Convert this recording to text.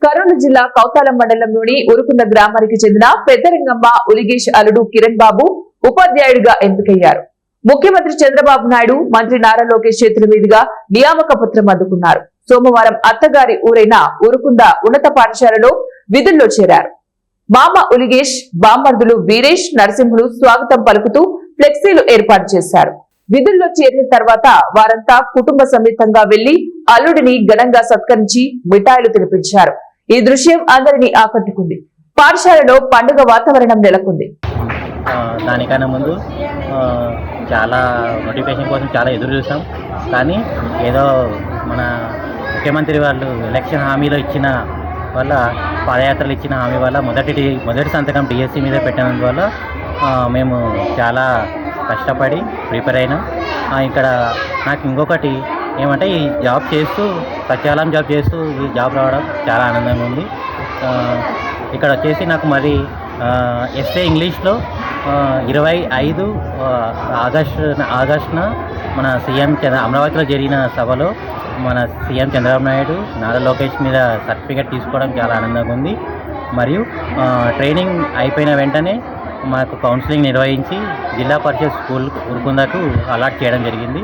కర్నూలు జిల్లా కౌతాలం మండలంలోని ఉరుకుంద గ్రామానికి చెందిన పెద్దరంగమ్మ ఉలిగేష్ అల్లుడు కిరణ్ బాబు ఉపాధ్యాయుడిగా ఎంపికయ్యారు. ముఖ్యమంత్రి చంద్రబాబు నాయుడు, మంత్రి నారా లోకేష్ చేతుల మీదుగా నియామక పత్రం అందుకున్నారు. సోమవారం అత్తగారి ఊరైన ఉరుకుంద ఉన్నత పాఠశాలలో విధుల్లో చేరారు. మామ ఉలిగేష్, బామ్మర్దులు వీరేష్, నరసింహులు స్వాగతం పలుకుతూ ఫ్లెక్సీలు ఏర్పాటు చేశారు. విధుల్లో చేరిన తర్వాత వారంతా కుటుంబ సమేతంగా వెళ్లి అల్లుడిని ఘనంగా సత్కరించి మిఠాయిలు తినిపించారు. ఈ దృశ్యం అందరినీ ఆకట్టుకుంది. పాఠశాలలో పండుగ వాతావరణం నెలకొంది. దానికన్నా ముందు చాలా నోటిఫికేషన్ కోసం చాలా ఎదురు చూసాం. కానీ ఏదో మన ముఖ్యమంత్రి వాళ్ళు ఎలక్షన్ హామీలో ఇచ్చిన వల్ల, పాదయాత్రలు ఇచ్చిన హామీ వల్ల మొదటి సంతకం డిఎస్సి మీద పెట్టినందువల్ల మేము చాలా కష్టపడి ప్రిపేర్ అయినాం. ఇక్కడ నాకు ఇంకొకటి ఏమంటే, ఈ జాబ్ చేస్తూ సచివాలయం జాబ్ చేస్తూ ఈ జాబ్ రావడం చాలా ఆనందంగా ఉంది. ఇక్కడ వచ్చేసి నాకు మరి ఎస్ఏ ఇంగ్లీష్లో 25 ఆగస్టున మన సీఎం అమరావతిలో జరిగిన సభలో మన సీఎం చంద్రబాబు నాయుడు, నారా లోకేష్ మీద సర్టిఫికేట్ తీసుకోవడం చాలా ఆనందంగా ఉంది. మరియు ట్రైనింగ్ అయిపోయిన వెంటనే మాకు కౌన్సిలింగ్ నిర్వహించి జిల్లా పరిషత్ స్కూల్ ఉరుకుందకు అలాట్ చేయడం జరిగింది.